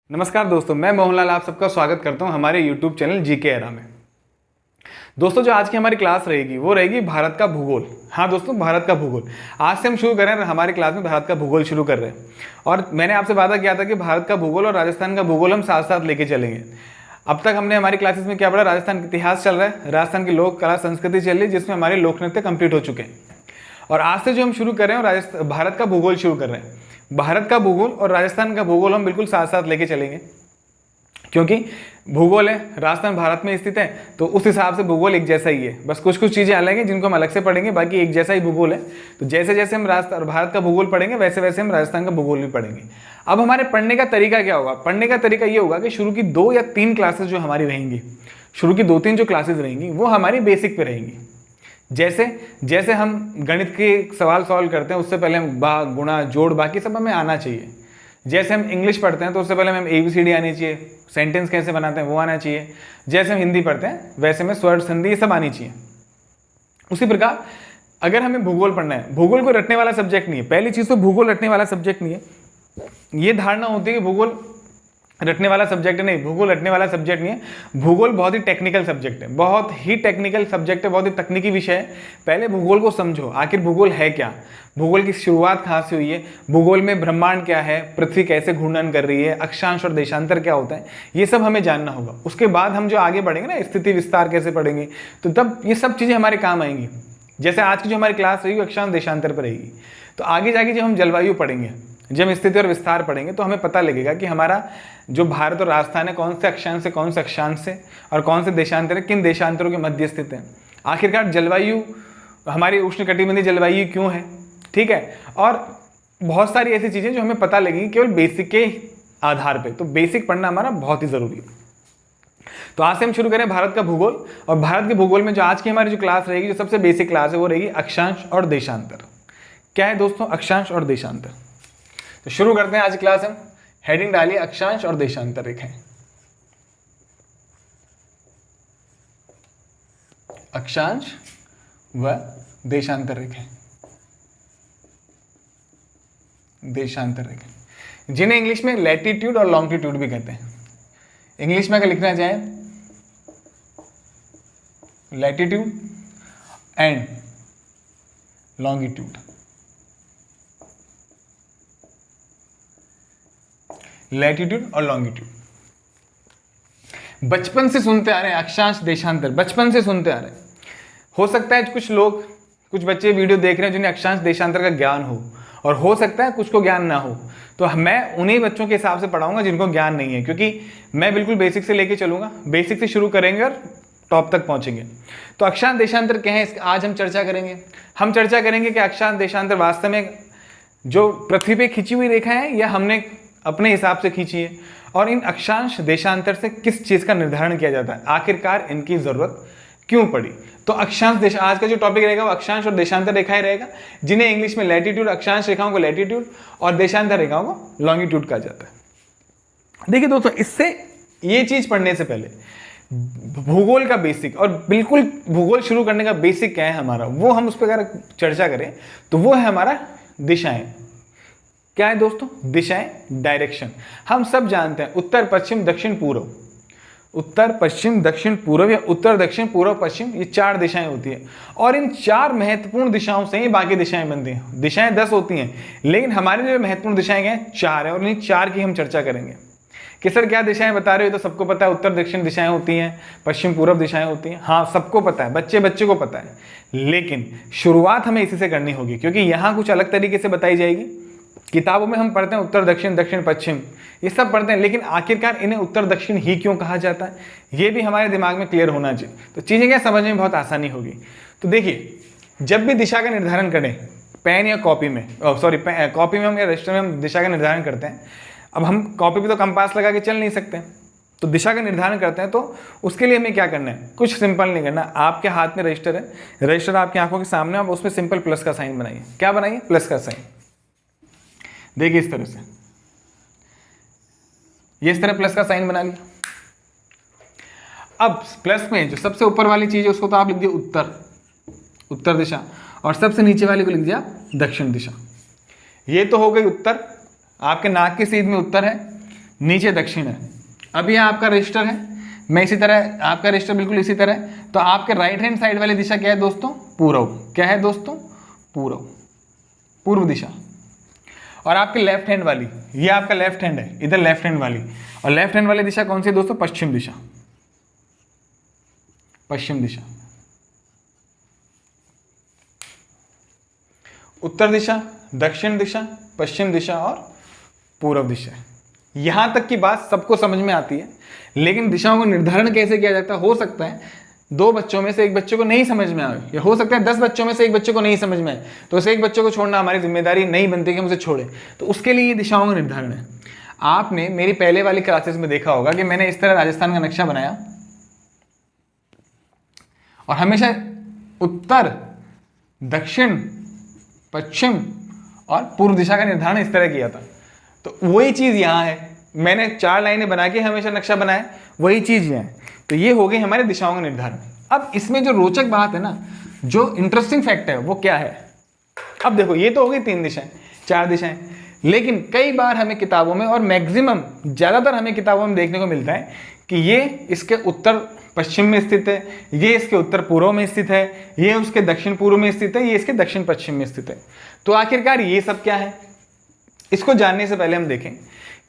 नमस्कार दोस्तों, मैं मोहनलाल आप सबका स्वागत करता हूं हमारे YouTube चैनल जीके एरा में। दोस्तों, जो आज की हमारी क्लास रहेगी वो रहेगी भारत का भूगोल। हाँ दोस्तों, भारत का भूगोल आज से हम शुरू कर रहे हैं। हमारी क्लास में भारत का भूगोल शुरू कर रहे हैं और मैंने आपसे वादा किया था कि भारत का भूगोल और राजस्थान का भूगोल हम साथ साथ लेके चलेंगे। अब तक हमने हमारी क्लासेस में क्या पढ़ा? राजस्थान का इतिहास चल रहा है, राजस्थान की लोक कला संस्कृति चल रही है, जिसमें हमारे लोक नृत्य कंप्लीट हो चुके हैं। और आज से जो हम शुरू कर रहे हैं भारत का भूगोल शुरू कर रहे हैं। भारत का भूगोल और राजस्थान का भूगोल हम बिल्कुल साथ साथ लेके चलेंगे, क्योंकि भूगोल है, राजस्थान भारत में स्थित है, तो उस हिसाब से भूगोल एक जैसा ही है। बस कुछ कुछ चीज़ें अलग हैं जिनको हम अलग से पढ़ेंगे, बाकी एक जैसा ही भूगोल है। तो जैसे जैसे हम भारत का भूगोल पढ़ेंगे वैसे वैसे हम राजस्थान का भूगोल भी पढ़ेंगे। अब हमारे पढ़ने का तरीका क्या होगा? पढ़ने का तरीका ये होगा कि शुरू की 2 या 3 क्लासेस जो हमारी रहेंगी, शुरू की 2-3 जो क्लासेस रहेंगी वो हमारी बेसिक पे रहेंगी। जैसे जैसे हम गणित के सवाल सॉल्व करते हैं, उससे पहले हम भाग, गुणा, जोड़, बाकी सब हमें आना चाहिए। जैसे हम इंग्लिश पढ़ते हैं तो उससे पहले हमें ABCD आनी चाहिए, सेंटेंस कैसे बनाते हैं वो आना चाहिए। जैसे हम हिंदी पढ़ते हैं वैसे में स्वर, संधि, ये सब आनी चाहिए। उसी प्रकार अगर हमें भूगोल पढ़ना है, भूगोल को रटने वाला सब्जेक्ट नहीं है। पहली चीज़ तो भूगोल रटने वाला सब्जेक्ट नहीं है। ये धारणा होती है कि भूगोल रटने वाला सब्जेक्ट नहीं, भूगोल रटने वाला सब्जेक्ट नहीं है। भूगोल बहुत ही टेक्निकल सब्जेक्ट है, बहुत ही टेक्निकल सब्जेक्ट है, बहुत ही तकनीकी विषय है। पहले भूगोल को समझो, आखिर भूगोल है क्या, भूगोल की शुरुआत कहाँ से हुई है, भूगोल में ब्रह्मांड क्या है, पृथ्वी कैसे घूर्णन कर रही है, अक्षांश और देशांतर क्या होता है, ये सब हमें जानना होगा। उसके बाद हम जो आगे बढ़ेंगे ना, स्थिति विस्तार कैसे पढ़ेंगे, तो तब ये सब चीज़ें हमारे काम आएंगी। जैसे आज की जो हमारी क्लास रहेगी अक्षांश देशांतर पर रहेगी, तो आगे जाके जब हम जलवायु पढ़ेंगे, जब स्थिति और विस्तार पढ़ेंगे, तो हमें पता लगेगा कि हमारा जो भारत और राजस्थान है कौन से अक्षांश से कौन से अक्षांश से और कौन से देशांतर है, किन देशांतरों के मध्य स्थित है। आखिरकार जलवायु हमारी उष्णकटिबंधीय जलवायु क्यों है, ठीक है, और बहुत सारी ऐसी चीज़ें जो हमें पता लगेंगी केवल बेसिक के आधार पर। तो बेसिक पढ़ना हमारा बहुत ही ज़रूरी है। तो आज से हम शुरू करें भारत का भूगोल। और भारत के भूगोल में जो आज की हमारी जो क्लास रहेगी, जो सबसे बेसिक क्लास है, वो रहेगी अक्षांश और देशांतर। क्या है दोस्तों अक्षांश और देशांतर? तो शुरू करते हैं आज क्लास। हम हेडिंग डालिए अक्षांश और देशांतर रेखाएं। अक्षांश व देशांतर रेखाएं, देशांतर रेखाएं, जिन्हें इंग्लिश में लैटिट्यूड और लॉन्गिट्यूड भी कहते हैं। इंग्लिश में अगर लिखना चाहे लैटिट्यूड एंड लॉन्गिट्यूड, लैटिट्यूड और लॉन्गिट्यूड। बचपन से सुनते आ रहे हैं अक्षांश देशांतर, बचपन से सुनते आ रहे हैं। हो सकता है कुछ लोग, कुछ बच्चे वीडियो देख रहे हैं जिन्हें अक्षांश देशांतर का ज्ञान हो, और हो सकता है कुछ को ज्ञान ना हो। तो मैं उन्हीं बच्चों के हिसाब से पढ़ाऊंगा जिनको ज्ञान नहीं है, क्योंकि मैं बिल्कुल बेसिक से लेके चलूंगा। बेसिक से शुरू करेंगे और टॉप तक पहुंचेंगे। तो अक्षांश देशांतर क्या है, आज हम चर्चा करेंगे। हम चर्चा करेंगे कि अक्षांश देशांतर वास्तव में जो पृथ्वी पे खींची हुई रेखा है या हमने अपने हिसाब से खींची है, और इन अक्षांश देशांतर से किस चीज़ का निर्धारण किया जाता है, आखिरकार इनकी जरूरत क्यों पड़ी। तो अक्षांश देश, आज का जो टॉपिक रहेगा वो अक्षांश और देशांतर रेखाएं रहेगा, जिन्हें इंग्लिश में लैटिट्यूड, अक्षांश रेखाओं को लैटिट्यूड और देशांतर रेखाओं को लॉन्गिट्यूड कहा जाता है। देखिए दोस्तों, इससे ये चीज पढ़ने से पहले भूगोल का बेसिक, और बिल्कुल भूगोल शुरू करने का बेसिक क्या है हमारा, वो हम उस पर अगर चर्चा करें तो वो है हमारा दिशाएं। क्या है दोस्तों? दिशाएं, डायरेक्शन। हम सब जानते हैं उत्तर पश्चिम दक्षिण पूर्व, उत्तर पश्चिम दक्षिण पूर्व या उत्तर दक्षिण पूर्व पश्चिम, ये 4 दिशाएं होती है। और इन 4 महत्वपूर्ण दिशाओं से ही बाकी दिशाएं बनती हैं। दिशाएं 10 होती हैं, लेकिन हमारे जो महत्वपूर्ण दिशाएं हैं 4 है, और इन 4 की हम चर्चा करेंगे कि सर क्या दिशाएं बता रहे हो। तो सबको पता है उत्तर दक्षिण दिशाएं होती हैं, पश्चिम पूर्व दिशाएं होती हैं। हाँ, सबको पता है, बच्चे बच्चे को पता है, लेकिन शुरुआत हमें इसी से करनी होगी, क्योंकि यहाँ कुछ अलग तरीके से बताई जाएगी। किताबों में हम पढ़ते हैं उत्तर दक्षिण, दक्षिण पश्चिम, ये सब पढ़ते हैं, लेकिन आखिरकार इन्हें उत्तर दक्षिण ही क्यों कहा जाता है, ये भी हमारे दिमाग में क्लियर होना चाहिए। तो चीज़ें क्या समझने में बहुत आसानी होगी। तो देखिए, जब भी दिशा का निर्धारण करें पेन या कॉपी में, कॉपी में हम या रजिस्टर में हम दिशा का निर्धारण करते हैं। अब हम कॉपी पे तो कंपास लगा के चल नहीं सकते, तो दिशा का निर्धारण करते हैं, तो उसके लिए हमें क्या करना है, कुछ सिंपल नहीं करना। आपके हाथ में रजिस्टर है, रजिस्टर आपकी आंखों के सामने, आप उसमें सिंपल प्लस का साइन बनाइए। क्या बनाइए? प्लस का साइन। देखिए इस तरह से, ये इस तरह प्लस का साइन बना लिया। अब प्लस में जो सबसे ऊपर वाली चीज है उसको तो आप लिख दिए उत्तर, उत्तर दिशा, और सबसे नीचे वाली को लिख दिया दक्षिण दिशा। ये तो हो गई उत्तर, आपके नाक की सीध में उत्तर है, नीचे दक्षिण है। अब ये आपका रजिस्टर है, मैं इसी तरह, आपका रजिस्टर बिल्कुल इसी तरह है। तो आपके राइट हैंड साइड वाली दिशा क्या है दोस्तों? पूर्व। क्या है दोस्तों? पूर्व, पूर्व दिशा। और आपके लेफ्ट हैंड वाली, ये आपका लेफ्ट हैंड है, इधर लेफ्ट हैंड वाली, और लेफ्ट हैंड वाली दिशा कौन सी है दोस्तों? पश्चिम दिशा, पश्चिम दिशा। उत्तर दिशा, दक्षिण दिशा, पश्चिम दिशा और पूर्व दिशा। यहां तक की बात सबको समझ में आती है, लेकिन दिशाओं का निर्धारण कैसे किया जाता है? हो सकता है 2 बच्चों में से एक बच्चे को नहीं समझ में आए, या हो सकता है 10 बच्चों में से एक बच्चे को नहीं समझ में आए, तो उस एक बच्चे को छोड़ना हमारी जिम्मेदारी नहीं बनती कि हम उसे छोड़े। तो उसके लिए ये दिशाओं का निर्धारण है। आपने मेरी पहले वाली क्लासेस में देखा होगा कि मैंने इस तरह राजस्थान का नक्शा बनाया और हमेशा उत्तर, दक्षिण, पश्चिम और पूर्व दिशा का निर्धारण इस तरह किया था। तो वही चीज यहां है, मैंने 4 लाइनें बना के हमेशा नक्शा बनाया, वही चीज यहां है। तो ये हो गई हमारे दिशाओं का निर्धारण। अब इसमें जो रोचक बात है ना, जो इंटरेस्टिंग फैक्ट है वो क्या है? अब देखो, ये तो हो गई 3 दिशाएं, 4 दिशाएं, लेकिन कई बार हमें किताबों में, और मैक्सिमम ज्यादातर हमें किताबों में देखने को मिलता है कि ये इसके उत्तर पश्चिम में स्थित है, ये इसके उत्तर पूर्व में स्थित है, ये उसके दक्षिण पूर्व में स्थित है, ये इसके दक्षिण पश्चिम में स्थित है। तो आखिरकार ये सब क्या है? इसको जानने से पहले हम देखें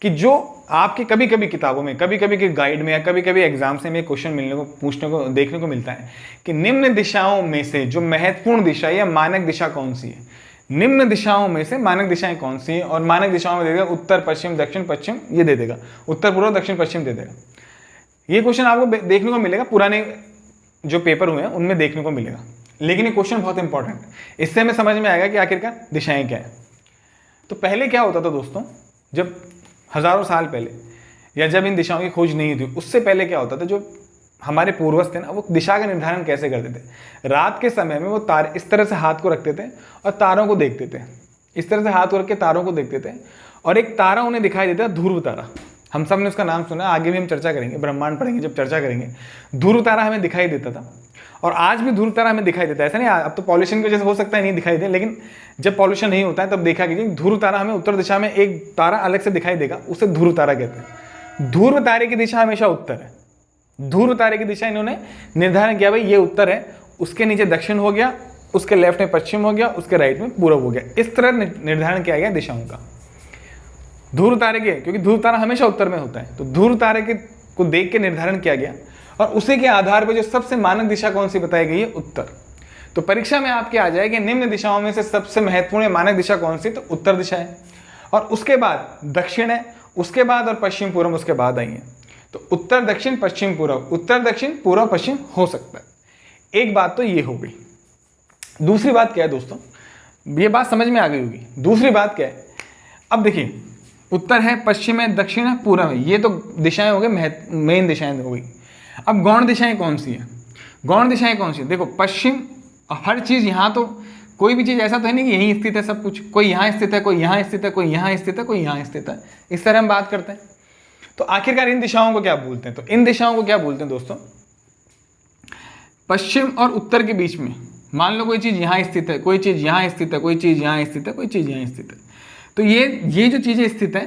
कि जो आपके कभी कभी किताबों में, कभी कभी के गाइड में, या कभी कभी एग्जाम से में क्वेश्चन मिलने को, पूछने को, देखने को मिलता है कि निम्न दिशाओं में से जो महत्वपूर्ण दिशा या मानक दिशा कौन सी है? निम्न दिशाओं में से मानक दिशाएं कौन सी है? और मानक दिशाओं में दे देगा उत्तर, पश्चिम, दक्षिण, पश्चिम, ये दे देगा, उत्तर, पूर्व, दक्षिण, पश्चिम दे देगा। ये क्वेश्चन आपको देखने को मिलेगा, पुराने जो पेपर हुए हैं उनमें देखने को मिलेगा, लेकिन ये क्वेश्चन बहुत इंपॉर्टेंट है। इससे हमें समझ में आएगा कि आखिरकार दिशाएं क्या है। तो पहले क्या होता था दोस्तों, जब हजारों साल पहले, या जब इन दिशाओं की खोज नहीं थी, उससे पहले क्या होता था, जो हमारे पूर्वज थे ना, वो दिशा का निर्धारण कैसे करते थे? रात के समय में वो तार इस तरह से हाथ को रखते थे और तारों को देखते थे, इस तरह से हाथ को रख के तारों को देखते थे, और एक तारा उन्हें दिखाई देता, ध्रुव तारा। हम सब ने उसका नाम सुना, आगे भी हम चर्चा करेंगे, ब्रह्मांड पढ़ेंगे जब चर्चा करेंगे। ध्रुव तारा हमें दिखाई देता था, और आज भी ध्रुव तारा हमें दिखाई देता है। ऐसा नहीं, अब तो पॉल्यूशन की वजह से हो सकता है नहीं दिखाई दे, लेकिन जब पॉल्यूशन नहीं होता है तब देखा कीजिए, ध्रुव तारा हमें उत्तर दिशा में एक तारा अलग से दिखाई देगा, उसे ध्रुव तारा कहते हैं। ध्रुव तारे की दिशा हमेशा उत्तर है। ध्रुव तारे की दिशा इन्होंने निर्धारण किया, भाई ये उत्तर है, उसके नीचे दक्षिण हो गया, उसके लेफ्ट में पश्चिम हो गया, उसके राइट में पूर्व हो गया। इस तरह निर्धारण किया गया दिशाओं का ध्रुव तारे के, क्योंकि ध्रुव तारा हमेशा उत्तर में होता है। तो ध्रुव तारे के को देख के निर्धारण किया गया, और उसी के आधार पर जो सबसे मानक दिशा कौन सी बताई गई है? उत्तर। तो परीक्षा में आपके आ जाए कि निम्न दिशाओं में से सबसे महत्वपूर्ण मानक दिशा कौन सी? तो उत्तर दिशा है, और उसके बाद दक्षिण है, उसके बाद और पश्चिम पूर्व उसके बाद आई है। तो उत्तर, दक्षिण, पश्चिम, पूर्व, उत्तर, दक्षिण, पूर्व, पश्चिम हो सकता है। एक बात तो ये हो गई। दूसरी बात क्या है दोस्तों, ये बात समझ में आ गई होगी। दूसरी बात क्या है? अब देखिए, उत्तर है, पश्चिम है, दक्षिण है, पूर्व है, ये तो दिशाएं हो गई, मेन दिशाएं हो गई। अब गौण दिशाएं कौन सी है? गौण दिशाएं कौन सी? देखो, पश्चिम, हर चीज यहाँ तो कोई भी चीज ऐसा तो है नहीं कि यहीं स्थित है सब कुछ, कोई यहाँ स्थित है, कोई यहाँ स्थित है, कोई यहाँ स्थित है, कोई यहाँ स्थित है, इस तरह हम बात करते हैं। तो आखिरकार इन दिशाओं को क्या बोलते हैं? तो इन दिशाओं को क्या बोलते हैं दोस्तों? पश्चिम और उत्तर के बीच में, मान लो कोई चीज यहाँ स्थित है, कोई चीज यहाँ स्थित है, कोई चीज यहाँ स्थित है, कोई चीज यहाँ स्थित है। तो ये जो चीजें स्थित है,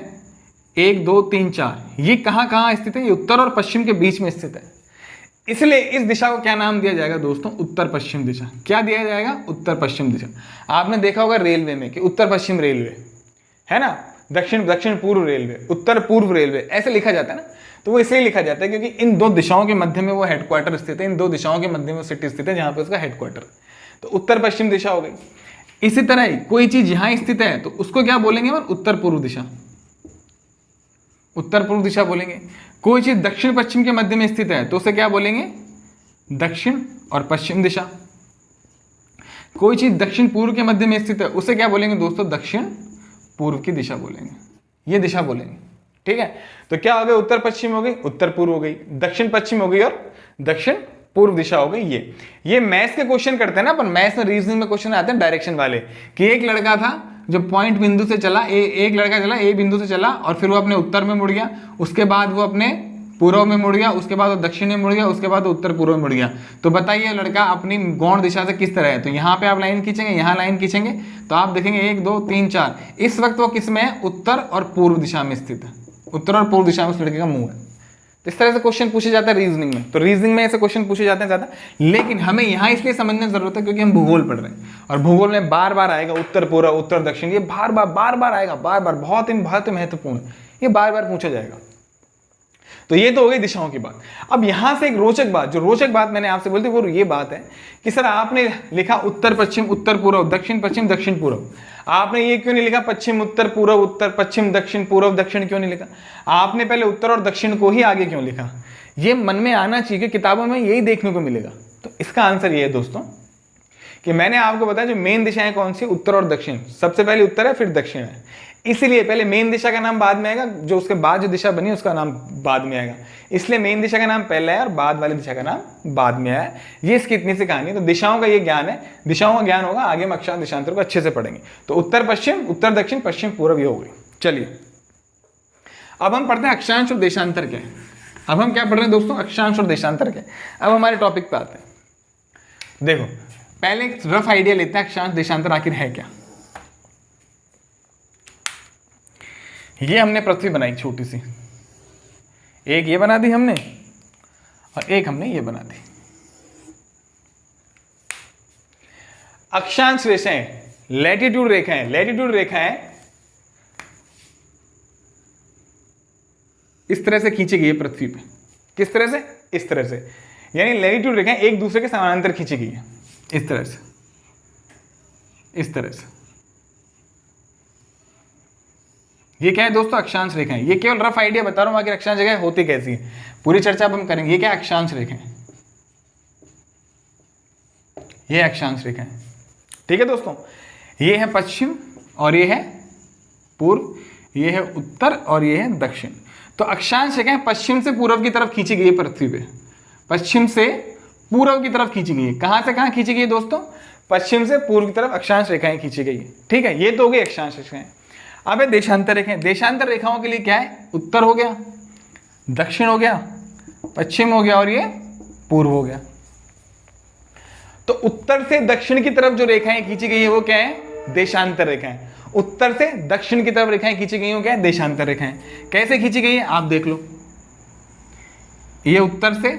1 2 3 4, ये कहाँ कहाँ स्थित है? ये उत्तर और पश्चिम के बीच में स्थित है। इसलिए इस दिशा को क्या नाम दिया जाएगा दोस्तों? उत्तर पश्चिम दिशा। क्या दिया जाएगा? उत्तर पश्चिम दिशा। आपने देखा होगा रेलवे में कि उत्तर पश्चिम रेलवे है ना, दक्षिण दक्षिण पूर्व रेलवे, उत्तर पूर्व रेलवे, ऐसे लिखा जाता है ना। तो वो इसलिए लिखा जाता है क्योंकि इन 2 दिशाओं के मध्य में वो हेडक्वार्टर स्थित है, इन 2 दिशाओं के मध्य में सिटी स्थित है जहां पे उसका हेडक्वार्टर। तो उत्तर पश्चिम दिशा हो गई। इसी तरह ही कोई चीज यहां स्थित है तो उसको क्या बोलेंगे? उत्तर पूर्व दिशा, उत्तर पूर्व दिशा बोलेंगे। कोई चीज दक्षिण पश्चिम के मध्य में स्थित है तो उसे क्या बोलेंगे? दक्षिण और पश्चिम दिशा। कोई चीज दक्षिण पूर्व के मध्य में स्थित है उसे क्या बोलेंगे दोस्तों? दक्षिण पूर्व की दिशा बोलेंगे, ये दिशा बोलेंगे। ठीक है, तो क्या हो गया? उत्तर पश्चिम हो गई, उत्तर पूर्व हो गई, दक्षिण पश्चिम हो गई और दक्षिण पूर्व दिशा हो गई। ये मैथ्स के क्वेश्चन करते हैं ना अपन, मैथ्स में रीजनिंग में क्वेश्चन आते हैं डायरेक्शन वाले, कि एक लड़का था जो पॉइंट बिंदु से चला, एक लड़का चला ए बिंदु से चला और फिर वो अपने उत्तर में मुड़ गया, उसके बाद वो अपने पूर्व में मुड़ गया, उसके बाद वो दक्षिण में मुड़ गया, उसके बाद वो उत्तर पूर्व में मुड़ गया। तो बताइए लड़का अपनी गौण दिशा से किस तरह है? तो यहाँ पे आप लाइन खींचेंगे, यहाँ लाइन खींचेंगे तो आप देखेंगे 1 2 3 4, इस वक्त वो किस में है? उत्तर और पूर्व दिशा में स्थित है। उत्तर और पूर्व दिशा में उस लड़के का मुंह है। इस तरह से क्वेश्चन पूछे जाता है रीजनिंग में। तो रीजनिंग में ऐसे क्वेश्चन पूछे जाते हैं ज़्यादा, लेकिन हमें यहाँ इसलिए समझने की जरूरत है क्योंकि हम भूगोल पढ़ रहे हैं और भूगोल में बार बार आएगा उत्तर पूर्व उत्तर दक्षिण, ये बार बार आएगा, बार बार, बहुत ही महत्वपूर्ण है, ये बार बार पूछा जाएगा। तो ये तो हो गई दिशाओं की बात। अब यहां से एक रोचक बात, जो रोचक बात मैंने आपसे बोली थी वो ये बात है कि सर आपने लिखा उत्तर पश्चिम उत्तर पूर्व दक्षिण पश्चिम दक्षिण पूर्व, आपने ये क्यों नहीं लिखा पश्चिम उत्तर पूर्व उत्तर पश्चिम दक्षिण पूर्व दक्षिण क्यों नहीं लिखा? आपने पहले उत्तर और दक्षिण को ही आगे क्यों लिखा? ये मन में आना चाहिए कि किताबों में यही देखने को मिलेगा। तो इसका आंसर ये है दोस्तों कि मैंने आपको बताया जो मेन दिशाएं कौन सी, उत्तर और दक्षिण। सबसे पहले उत्तर है फिर दक्षिण है, इसलिए पहले मेन दिशा का नाम बाद में आएगा, जो उसके बाद जो दिशा बनी उसका नाम बाद में आएगा। इसलिए मेन दिशा का नाम पहले है और बाद वाली दिशा का नाम बाद में आया। ये इसकी इतनी सी कहानी। तो दिशाओं का ये ज्ञान है, दिशाओं का ज्ञान होगा, आगे हम अक्षांश देशांतर को अच्छे से पढ़ेंगे। तो उत्तर पश्चिम उत्तर दक्षिण पश्चिम पूर्व ये हो गई। चलिए अब हम पढ़ते हैं अक्षांश और देशांतर के। अब हम क्या पढ़ रहे हैं दोस्तों? अक्षांश और देशांतर के। अब हमारे टॉपिक पे आते हैं। देखो पहले एक रफ आइडिया लेते हैं अक्षांश देशांतर आखिर है क्या। ये हमने पृथ्वी बनाई छोटी सी, एक ये बना दी हमने और एक हमने ये बना दी। अक्षांश रेखाएं, लैटिट्यूड रेखाएं, लैटिट्यूड रेखाएं इस तरह से खींची गई है पृथ्वी पे। किस तरह से? इस तरह से, यानी लैटिट्यूड रेखाएं एक दूसरे के समानांतर खींची गई है, इस तरह से, इस तरह से। ये क्या है दोस्तों? अक्षांश रेखाएं। ये केवल रफ आइडिया बता रहा हूं, आखिर अक्षांश रेखाएं होती कैसी है, पूरी चर्चा अब हम करेंगे। ये क्या अक्षांश रेखाएं, ये अक्षांश रेखाएं, ठीक है दोस्तों। ये है पश्चिम और ये है पूर्व, ये है उत्तर और ये है दक्षिण। तो अक्षांश रेखाएं पश्चिम से पूर्व की तरफ खींची गई है पृथ्वी पे, पश्चिम से पूर्व की तरफ खींची गई है। कहां से कहां खींची गई है दोस्तों? पश्चिम से पूर्व की तरफ अक्षांश रेखाएं खींची गई है, ठीक है। ये तो हो गई अक्षांश रेखाएं। अब है देशांतर रेखाएं। देशांतर रेखाओं के लिए क्या है? उत्तर हो गया, दक्षिण हो गया, पश्चिम हो गया और ये पूर्व हो गया। तो उत्तर से दक्षिण की तरफ जो रेखाएं खींची गई है वो क्या है? देशांतर रेखाएं। उत्तर से दक्षिण की तरफ रेखाएं खींची गई हो क्या है? देशांतर रेखाएं। कैसे खींची गई है आप देख लो, ये उत्तर से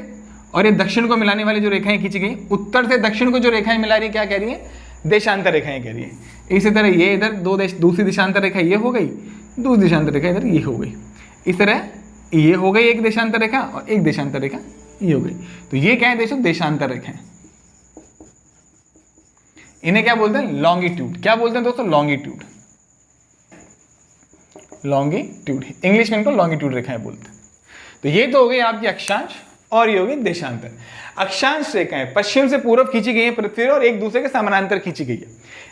और ये दक्षिण को मिलाने वाली जो रेखाएं खींची गई, उत्तर से दक्षिण को जो रेखाएं मिला रही है क्या कह रही है? देशांतर रेखाएं कह रही है। इसी तरह ये इधर दूसरी देशांतर रेखा ये हो गई, दूसरी देशांतर रेखा इधर ये हो गई। इस तरह ये हो गई एक देशांतर रेखा और एक देशांतर रेखा ये हो गई। तो ये क्या है दोस्तों? देशांतर रेखाएं। इन्हें क्या बोलते हैं? लॉन्गिट्यूड। क्या बोलते हैं दोस्तों? लॉन्गिट्यूड। लॉन्गिट्यूड, इंग्लिश में इनको लॉन्गिट्यूड रेखाएं बोलते हैं। तो ये तो हो गई आपकी अक्षांश और ये हो गई देशांतर। अक्षांश रेखाएं पश्चिम से पूर्व खींची गई है पृथ्वी और एक दूसरे के समानांतर खींची गई है।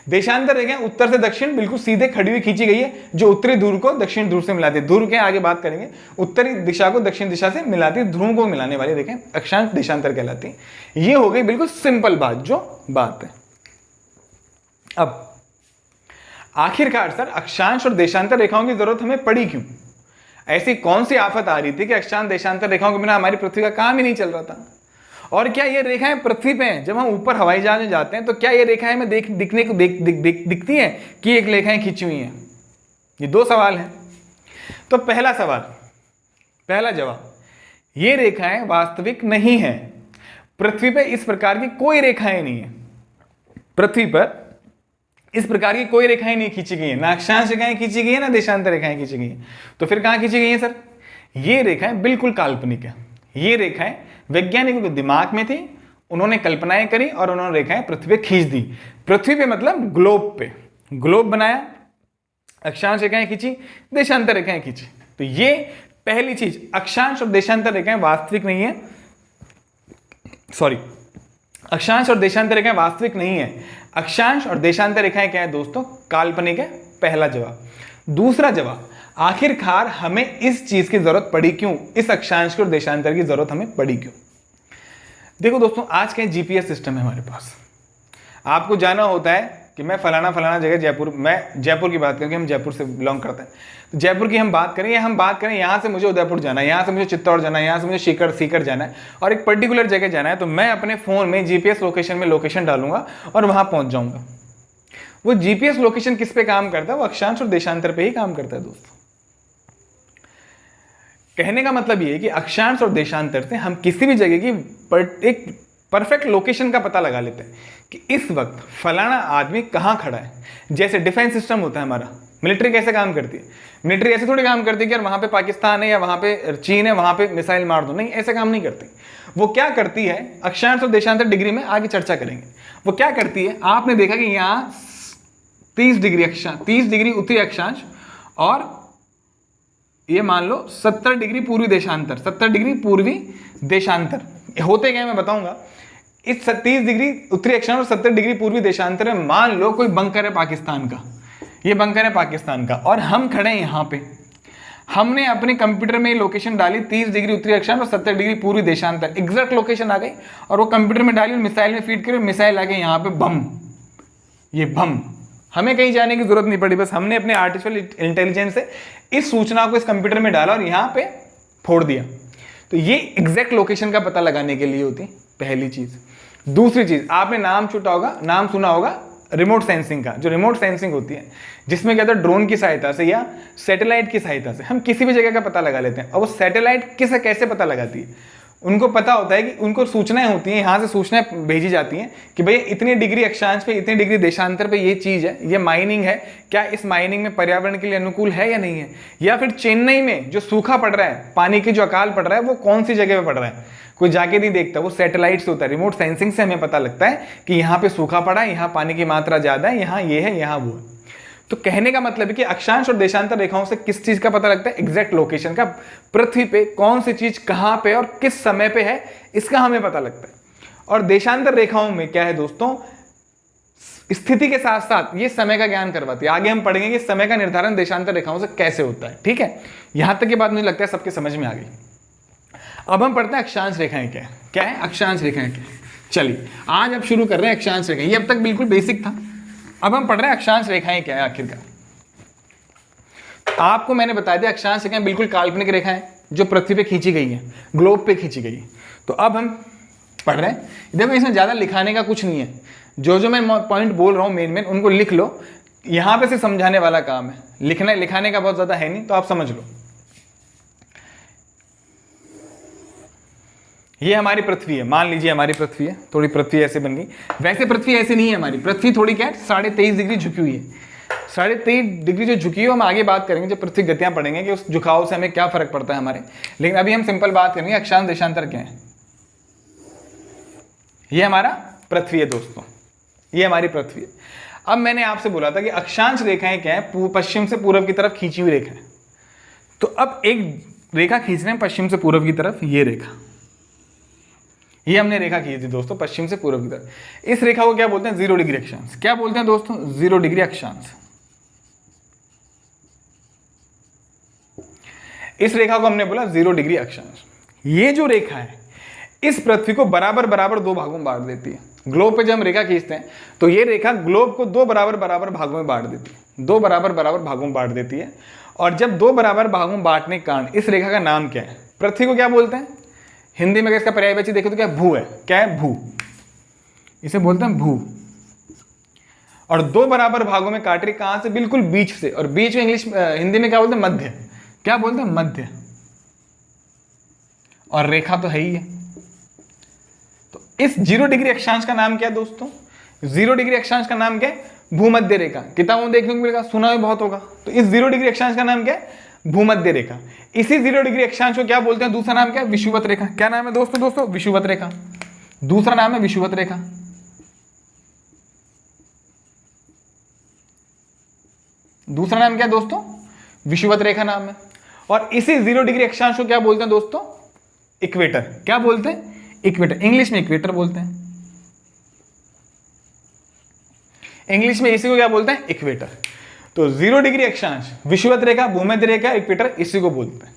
देशांतर रेखाएं उत्तर से दक्षिण बिल्कुल सीधे खड़ी हुई खींची गई है, जो उत्तरी ध्रुव को दक्षिण ध्रुव से मिलाती है। ध्रुव के आगे बात करेंगे, उत्तरी दिशा को दक्षिण दिशा से मिलाती है, ध्रुव को मिलाने वाली रेखाएं अक्षांश देशांतर कहलाती है। ये हो गई बिल्कुल सिंपल बात, जो बात है। अब आखिरकार सर अक्षांश और देशांतर रेखाओं की जरूरत हमें पड़ी क्यों? ऐसी कौन सी आफत आ रही थी कि अक्षांश देशांतर रेखाओं के बिना हमारी पृथ्वी का काम ही नहीं चल रहा था? और क्या ये रेखाएं पृथ्वी पे हैं? जब हम ऊपर हवाई जहाज में जाते हैं तो क्या ये रेखाएं हमें दिखती हैं कि एक रेखाएं खींची हुई हैं? ये दो सवाल हैं। तो पहला सवाल, पहला जवाब, ये रेखाएं वास्तविक नहीं है। पृथ्वी पे इस प्रकार की कोई रेखाएं नहीं है। पृथ्वी पर इस प्रकार की कोई रेखाएं नहीं खींची गई है, ना अक्षांश रेखाएं खींची गई है, ना देशांतर रेखाएं खींची गई है। तो फिर कहां खींची गई है सर? ये रेखाएं बिल्कुल काल्पनिक है। ये रेखाएं वैज्ञानिकों के दिमाग में थी, उन्होंने कल्पनाएं करी और उन्होंने रेखाएं पृथ्वी पे खींच दी। पृथ्वी पे मतलब ग्लोब पे, ग्लोब बनाया, अक्षांश रेखाएं खींची, देशांतर रेखाएं खींची। तो ये पहली चीज, अक्षांश और देशांतर रेखाएं वास्तविक नहीं है। सॉरी, अक्षांश और देशांतर रेखाएं वास्तविक नहीं है। अक्षांश और देशांतर रेखाएं क्या है दोस्तों? काल्पनिक है, पहला जवाब। दूसरा जवाब, आखिरकार हमें इस चीज की जरूरत पड़ी क्यों? इस अक्षांश की और देशांतर की जरूरत हमें पड़ी क्यों? देखो दोस्तों, आज का जीपीएस सिस्टम है हमारे पास। आपको जाना होता है कि मैं फलाना जगह जयपुर, मैं जयपुर की बात करें कि हम जयपुर से बिलोंग करते हैं, तो जयपुर की हम बात करें या हम बात करें यहाँ से मुझे उदयपुर जाना है, यहाँ से मुझे चित्तौड़ जाना है, यहाँ से मुझे सीकर जाना है और एक पर्टिकुलर जगह जाना है, तो मैं अपने फ़ोन में जीपीएस लोकेशन में लोकेशन डालूंगा और वहाँ पहुँच जाऊँगा। वो जीपीएस लोकेशन किस पे काम करता है? वो अक्षांश और देशांतर पे ही काम करता है दोस्तों। कहने का मतलब ये है कि अक्षांश और देशांतर से हम किसी भी जगह की एक परफेक्ट लोकेशन का पता लगा लेते हैं कि इस वक्त फलाना आदमी कहाँ खड़ा है। जैसे डिफेंस सिस्टम होता है हमारा, मिलिट्री कैसे काम करती है, मिलिट्री ऐसे थोड़ी काम करती है कि यार वहाँ पे पाकिस्तान है या वहाँ पे चीन है, वहाँ पे मिसाइल मार दो, नहीं, ऐसे काम नहीं करती। वो क्या करती है, अक्षांश और देशांतर डिग्री में आगे चर्चा करेंगे। वो क्या करती है, आपने देखा कि यहाँ 30 डिग्री उत्तरी अक्षांश और ये मान लो 70 डिग्री पूर्वी देशांतर, 70 डिग्री पूर्वी देशांतर होते क्या मैं बताऊंगा। इस 30 डिग्री उत्तरी अक्षांश और 70 डिग्री पूर्वी देशांतर में मान लो कोई बंकर है पाकिस्तान का, ये बंकर है पाकिस्तान का, और हम खड़े हैं यहाँ पे। हमने अपने कंप्यूटर में लोकेशन डाली 30 डिग्री उत्तरी अक्षांश और 70 डिग्री पूर्वी देशांतर, एग्जैक्ट लोकेशन आ गई, और वो कंप्यूटर में डाली और मिसाइल में फीड करी, मिसाइल आ गई यहाँ पे बम, ये बम। हमें कहीं जाने की जरूरत नहीं पड़ी, बस हमने अपने आर्टिफिशियल इंटेलिजेंस से इस सूचना को इस कंप्यूटर में डाला और यहाँ पे फोड़ दिया। तो ये एग्जैक्ट लोकेशन का पता लगाने के लिए होती है पहली चीज। दूसरी चीज, आपने नाम सुना होगा रिमोट सेंसिंग का। जो रिमोट सेंसिंग होती है जिसमें क्या होता है, ड्रोन की सहायता से या सैटेलाइट की सहायता से हम किसी भी जगह का पता लगा लेते हैं। और वो सैटेलाइट कैसे पता लगाती है, उनको पता होता है कि उनको सूचनाएं होती हैं, यहाँ से सूचनाएं भेजी जाती हैं कि भैया इतनी डिग्री अक्षांश पे, इतनी डिग्री देशांतर पे ये चीज़ है, ये माइनिंग है, क्या इस माइनिंग में पर्यावरण के लिए अनुकूल है या नहीं है। या फिर चेन्नई में जो सूखा पड़ रहा है, पानी की जो अकाल पड़ रहा है, वो कौन सी जगह पे पड़ रहा है, कोई जाके नहीं देखता, वो सैटेलाइट से होता है। रिमोट सेंसिंग से हमें पता लगता है कि यहाँ पे सूखा पड़ा है, यहाँ पानी की मात्रा ज़्यादा है, यहाँ ये है, यहाँ वो है। तो कहने का मतलब है कि अक्षांश और देशांतर रेखाओं से किस चीज का पता लगता है, एग्जैक्ट लोकेशन का, पृथ्वी पे कौन सी चीज कहां पे और किस समय पे है, इसका हमें पता लगता है। और देशांतर रेखाओं में क्या है दोस्तों, स्थिति के साथ साथ ये समय का ज्ञान करवाती है। आगे हम पढ़ेंगे कि समय का निर्धारण देशांतर रेखाओं से कैसे होता है। ठीक है, यहां तक की बात मुझे लगता है सबके समझ में आ गई। अब हम पढ़ते हैं अक्षांश रेखाएं क्या है अक्षांश रेखाएं क्या है। चलिए आज अब शुरू कर रहे हैं अक्षांश रेखाएं। ये अब तक बिल्कुल बेसिक था, अब हम पढ़ रहे हैं अक्षांश रेखाएं क्या है आखिरकार। आपको मैंने बता दिया अक्षांश रेखाएं बिल्कुल काल्पनिक रेखाएं जो पृथ्वी पे खींची गई है, ग्लोब पे खींची गई है। तो अब हम पढ़ रहे हैं, देखो इसमें ज्यादा लिखाने का कुछ नहीं है, जो मैं पॉइंट बोल रहा हूं मेन उनको लिख लो। यहां पे से समझाने वाला काम है, लिखाने का बहुत ज्यादा है नहीं, तो आप समझ लो। ये हमारी पृथ्वी है, मान लीजिए हमारी पृथ्वी है, थोड़ी पृथ्वी ऐसे बन गई। वैसे पृथ्वी ऐसे नहीं है, हमारी पृथ्वी थोड़ी क्या है 23.5 डिग्री झुकी हुई है। 23.5 डिग्री जो झुकी है, हम आगे बात करेंगे जब पृथ्वी गतियां पढ़ेंगे कि उस झुकाव से हमें क्या फर्क पड़ता है हमारे। लेकिन अभी हम सिंपल बात करेंगे अक्षांश देशांतर क्या है। ये हमारा पृथ्वी है दोस्तों, ये हमारी पृथ्वी है। अब मैंने आपसे बोला था कि अक्षांश रेखाएं क्या है, पश्चिम से पूर्व की तरफ खींची हुई रेखा है। तो अब एक रेखा खींचने में पश्चिम से पूर्व की तरफ, ये रेखा, ये हमने रेखा खींची थी दोस्तों पश्चिम से पूर्व की तरफ। इस रेखा को क्या बोलते हैं, 0 डिग्री अक्षांश। क्या बोलते हैं दोस्तों, 0 डिग्री अक्षांश। इस रेखा को हमने बोला 0 डिग्री अक्षांश। ये जो रेखा है इस पृथ्वी को बराबर बराबर 2 भागों में बांट देती है। ग्लोब पे जब हम रेखा खींचते हैं तो ये रेखा ग्लोब को 2 बराबर बराबर भागों में बांट देती है, 2 बराबर बराबर भागों में बांट देती है। और जब 2 बराबर भागों में बांटने के कारण इस रेखा का नाम क्या है, पृथ्वी को क्या बोलते हैं हिंदी में, अगर इसका पर्यायवाची देखो तो क्या भू है, क्या है भू, इसे बोलते हैं भू। और 2 बराबर भागों में काट रही कहां से, बिल्कुल बीच से। और बीच में हिंदी में क्या बोलते हैं, मध्य, क्या बोलते हैं मध्य। और रेखा तो है ही है। तो इस 0 डिग्री अक्षांश का नाम क्या है दोस्तों, 0 डिग्री अक्षांश का नाम क्या है, भूमध्य रेखा। किताबों में देखने को मिलेगा, सुना भी बहुत होगा। तो इस 0 डिग्री अक्षांश का नाम क्या है, भूमध्य रेखा। इसी 0 डिग्री अक्षांश को क्या बोलते हैं, दूसरा नाम क्या है, विषुवत रेखा। क्या नाम है दोस्तों, विषुवत रेखा। दूसरा नाम है विषुवत रेखा। दूसरा नाम क्या है दोस्तों, विषुवत रेखा नाम है। और इसी 0 डिग्री अक्षांश को क्या बोलते हैं दोस्तों, इक्वेटर। क्या बोलते हैं, इक्वेटर। इंग्लिश में इक्वेटर बोलते हैं, इंग्लिश में इसी को क्या बोलते हैं, इक्वेटर। तो 0 डिग्री अक्षांश, विषुवत रेखा, भूमध्य रेखा, इक्वेटर, इसी को बोलते हैं।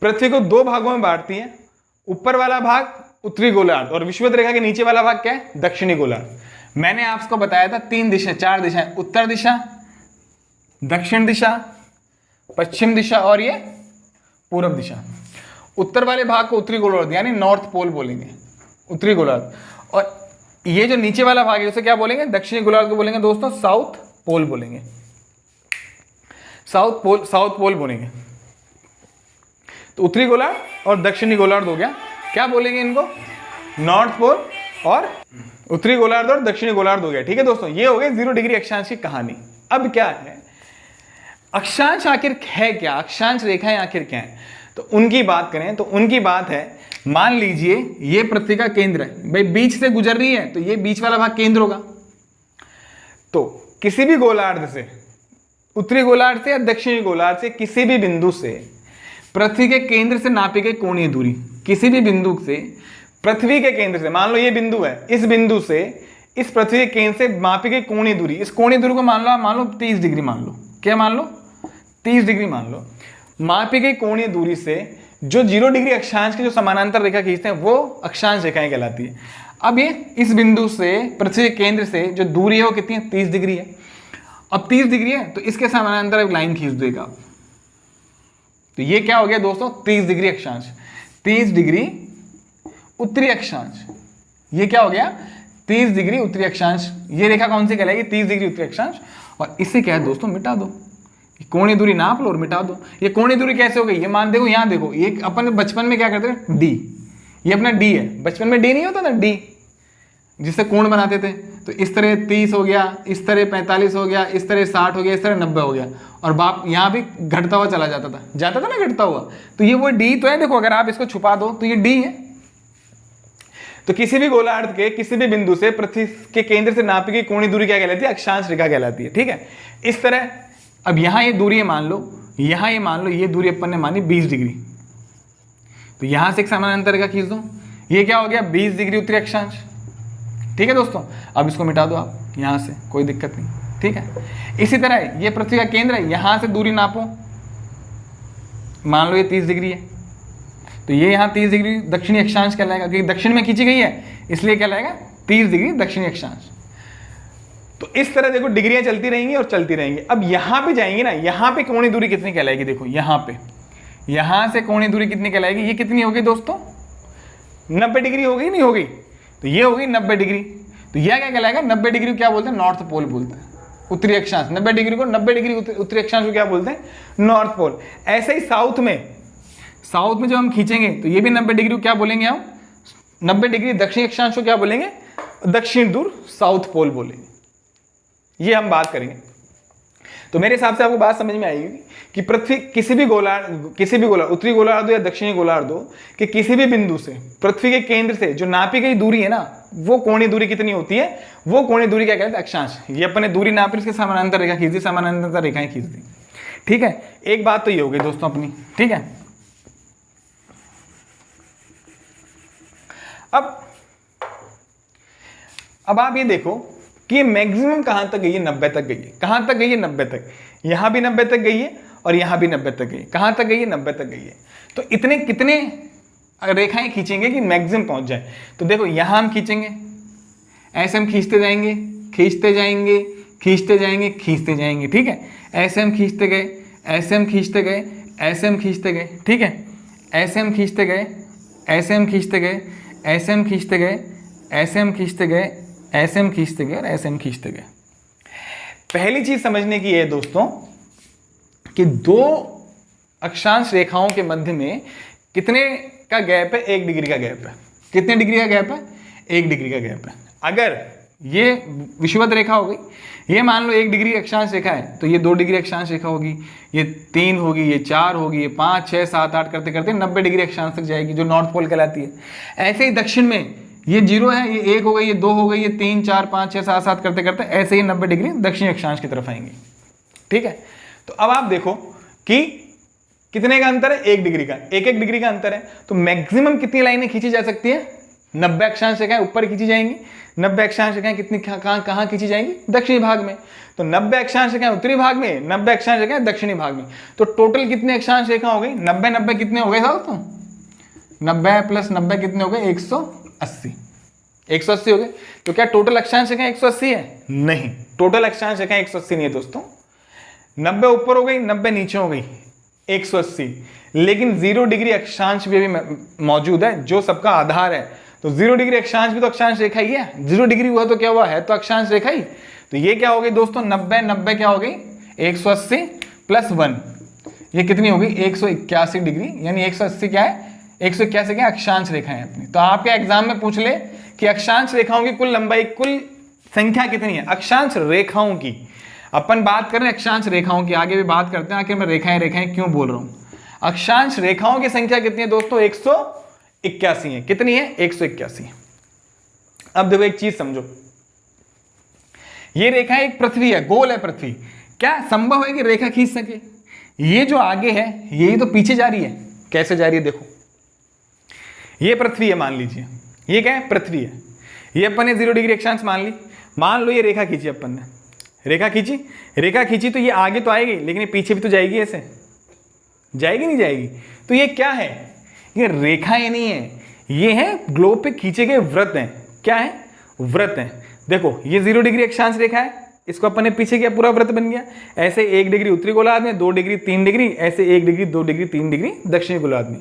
पृथ्वी को 2 भागों में बांटती है, ऊपर वाला भाग उत्तरी गोलार्ध और विषुवत रेखा के नीचे वाला भाग क्या है, दक्षिणी गोलार्ध। मैंने आपको बताया था 4 दिशाएं, उत्तर दिशा, दक्षिण दिशा, पश्चिम दिशा और ये पूर्व दिशा। उत्तर वाले भाग को उत्तरी गोलार्ध यानी नॉर्थ पोल बोलेंगे, उत्तरी गोलार्ध। और ये जो नीचे वाला भाग है उसे क्या बोलेंगे, दक्षिणी गोलार्ध को बोलेंगे दोस्तों साउथ पोल बोलेंगे, साउथ पोल बोलेंगे। तो उत्तरी गोलार्ध और दक्षिणी गोलार्ध हो गया। क्या बोलेंगे इनको? नॉर्थ पोल और उत्तरी गोलार्ध और दक्षिणी गोलार्ध हो गया। ठीक है दोस्तों, ये हो गई 0 डिग्री अक्षांश की कहानी। अब क्या है, अक्षांश आखिर है क्या, अक्षांश रेखाएं आखिर क्या है? तो उनकी बात करें तो उनकी बात है, मान लीजिए ये पृथ्वी का केंद्र है, भाई बीच से गुजर रही है तो ये बीच वाला भाग केंद्र होगा। तो किसी भी गोलार्ध से, उत्तरी गोलार्ध से या दक्षिणी गोलार्ध से, किसी भी बिंदु से पृथ्वी के केंद्र से नापी गई कोणीय दूरी, किसी भी बिंदु से पृथ्वी के केंद्र से, मान लो ये बिंदु है, इस बिंदु से इस पृथ्वी के केंद्र से मापी गई कोणीय दूरी, इस कोणीय दूरी को मान लो 30 डिग्री मान लो। क्या मान लो? 30 डिग्री मान लो। मापी गई कोणीय दूरी से जो 0 डिग्री अक्षांश की जो समानांतर रेखा खींचते हैं वो अक्षांश रेखाएं कहलाती है। अब ये इस बिंदु से पृथ्वी के केंद्र से जो दूरी है वो कितनी है? 30 डिग्री है। अब 30 डिग्री है तो इसके समानांतर एक लाइन खींच देगा। तो ये क्या हो गया दोस्तों? 30 डिग्री अक्षांश, 30 डिग्री उत्तरी अक्षांश। ये क्या हो गया? 30 डिग्री उत्तरी अक्षांश। ये रेखा कौन सी कहलाएगी? 30 डिग्री उत्तरी अक्षांश। और इसे क्या है दोस्तों? मिटा दो, कोणीय दूरी नाप लो और मिटा दो। ये कोणीय दूरी कैसे हो गई? ये मान देखो, यहाँ देखो, ये अपन बचपन में क्या करते थे? डी, ये अपना डी है। बचपन में डी नहीं होता ना, डी जिससे कोण बनाते थे। तो इस तरह 30 हो गया, इस तरह 45 हो गया, इस तरह 60 हो गया, इस तरह 90 हो गया। और बाप यहाँ भी घटता हुआ चला जाता था ना, घटता हुआ। तो ये वो डी तो है, देखो अगर आप इसको छुपा दो तो ये डी है। तो किसी भी गोलार्ध के किसी भी बिंदु से पृथ्वी के केंद्र से नापी गई कोणीय दूरी क्या कहलाती है? अक्षांश रेखा कहलाती है। ठीक है, इस तरह अब यहां ये दूरी है, मान लो यहां ये मान लो ये दूरी अपन ने मानी 20 डिग्री। तो यहां से एक समानांतर रेखा खींच दो, ये क्या हो गया? 20 डिग्री उत्तरी अक्षांश। ठीक है दोस्तों, अब इसको मिटा दो आप यहां से, कोई दिक्कत नहीं। ठीक है, इसी तरह ये पृथ्वी का केंद्र है, यहां से दूरी नापो, मान लो ये 30 डिग्री है, तो ये यहाँ 30 डिग्री दक्षिणी अक्षांश कहलाएगा, क्योंकि दक्षिण में खींची गई है इसलिए कहलाएगा 30 डिग्री दक्षिणी अक्षांश। तो इस तरह देखो डिग्रियां चलती रहेंगी और चलती रहेंगी। अब यहां पे जाएंगे ना, यहां पे कोणीय दूरी कितनी कहलाएगी? देखो यहां पे, यहां से कोणीय दूरी कितनी कहलाएगी? ये कितनी हो गई दोस्तों? 90 डिग्री हो गई, नहीं हो गई? तो ये हो गई 90 डिग्री। तो यह क्या कहलाएगा? 90 डिग्री को क्या बोलते हैं? नॉर्थ पोल बोलते हैं, उत्तरी अक्षांश। 90 डिग्री को, 90 डिग्री उत्तरी अक्षांश को क्या बोलते हैं? North pole. ऐसे ही साउथ में जब हम खींचेंगे तो ये भी 90 डिग्री को क्या बोलेंगे हम? 90 डिग्री दक्षिणी अक्षांश को क्या बोलेंगे? दक्षिण ध्रुव, साउथ पोल बोलेंगे। ये हम बात करेंगे। तो मेरे हिसाब से आपको बात समझ में आएगी कि पृथ्वी किसी भी गोलार्ध उत्तरी गोलार्ध हो या दक्षिणी गोलार्ध हो कि किसी भी बिंदु से पृथ्वी के केंद्र से जो नापी गई दूरी है ना, वो कोणीय दूरी कितनी होती है? वो कोणीय दूरी क्या कहते हैं? अक्षांश। ये अपने दूरी नापी, इसके समानांतर रेखा खींच दी, समानांतर रेखाएं खींच दी। ठीक है, एक बात तो ये हो गई दोस्तों अपनी। ठीक है, अब आप ये देखो कि मैक्सिमम कहां तक गई है? 90 तक गई है। कहां तक गई है? 90 तक। यहां भी 90 तक गई है और यहां भी 90 तक गई है। कहां तक गई है? 90 तक गई है। तो इतने कितने रेखाएं खींचेंगे कि मैक्सिमम पहुंच जाए? तो देखो यहां हम खींचेंगे, ऐसे हम खींचते जाएंगे, खींचते जाएंगे, खींचते जाएंगे, खींचते जाएंगे। ठीक है, ऐसे हम खींचते गए, ऐसे हम खींचते गए, ऐसे हम खींचते गए। ठीक है, ऐसे हम खींचते गए, ऐसे हम खींचते गए, ऐसे हम खींचते गए, ऐसे हम खींचते गए, ऐसे हम खींचते गए और ऐसे हम खींचते गए। पहली चीज समझने की है दोस्तों कि दो अक्षांश रेखाओं के मध्य में कितने का गैप है? 1 डिग्री का गैप है। कितने डिग्री का गैप है? 1 डिग्री का गैप है। अगर ये विषुवत रेखा हो गई, ये मान लो 1 डिग्री अक्षांश रेखा है, तो ये 2 डिग्री अक्षांश रेखा होगी, ये 3 होगी, ये 4 होगी, ये 5, 6, 7, 8 करते करते 90 डिग्री अक्षांश तक जाएगी, जो नॉर्थ पोल कहलाती है। ऐसे ही दक्षिण में ये 0 है, ये 1 हो गई, ये 2 हो गई, ये 3, 4, 5, 6, 7, 7 करते करते ऐसे ही 90 डिग्री दक्षिणी अक्षांश की तरफ आएंगे। ठीक है, तो अब आप देखो कि कितने का अंतर है? 1 डिग्री का, 1 डिग्री का अंतर है। तो मैक्सिमम कितनी लाइनें खींची जा सकती है? 90 अक्षांश रेखाएं ऊपर खींची जाएंगी। 90 अक्षांश रेखाएं कितनी कहां खींची जाएंगी? दक्षिणी भाग में। तो 90 अक्षांश रेखाएं उत्तरी भाग में, 90 अक्षांश रेखाएं दक्षिणी भाग में। तो टोटल कितने अक्षांश रेखा हो गई? 90 90 कितने हो गए दोस्तों? 90 प्लस 90 कितने हो गए? 180। 180 हो गए। तो क्या टोटल अक्षांश रेखाएं 180 है? नहीं, टोटल अक्षांश रेखाएं 180 नहीं है दोस्तों। 90 ऊपर हो गई, 90 नीचे हो गई, 180। लेकिन 0 डिग्री अक्षांश भी मौजूद है जो सबका आधार है। तो 0 डिग्री अक्षांश भी तो अक्षांश रेखा ही है। 0 डिग्री हुआ तो क्या हुआ? है तो अक्षांश रेखा ही। तो ये क्या हो गई दोस्तों? 90 90 क्या हो गई? 180 प्लस 1, ये कितनी होगी 181 डिग्री, यानी 180 क्या है, 181 क्या अक्षांश रेखाएं अपनी। तो आपके एग्जाम में पूछ ले कि अक्षांश रेखाओं की कुल लंबाई, कुल संख्या कितनी है, अक्षांश रेखाओं की। अपन बात करें अक्षांश रेखाओं की, आगे भी बात करते हैं। आखिर मैं रेखाएं रेखाएं क्यों बोल रहा हूं। अक्षांश रेखाओं की संख्या कितनी है दोस्तों, 181 है। कितनी है, 181। अब देखो एक चीज समझो, ये रेखा एक पृथ्वी है, गोल है पृथ्वी, क्या संभव है कि रेखा खींच सके। ये जो आगे है यही तो पीछे जा रही है। कैसे जा रही है देखो, ये पृथ्वी है मान लीजिए, ये क्या है, पृथ्वी है। ये अपन ने 0 डिग्री अक्षांश मान ली। मान लो ये रेखा खींची अपन ने, रेखा खींची, रेखा खींची तो ये आगे तो आएगी, लेकिन ये पीछे भी तो जाएगी, ऐसे जाएगी नहीं जाएगी। तो ये क्या है, ये रेखाएं नहीं है, ये है ग्लोब पे खींचे गए वृत्त हैं। क्या है, वृत्त हैं। देखो ये 0 डिग्री अक्षांश रेखा है, इसको अपन ने पीछे किया, पूरा वृत्त बन गया। ऐसे 1 डिग्री उत्तरी गोलार्ध में, 2 डिग्री 3 डिग्री, ऐसे 1 डिग्री 2 डिग्री 3 डिग्री दक्षिणी गोलार्ध में।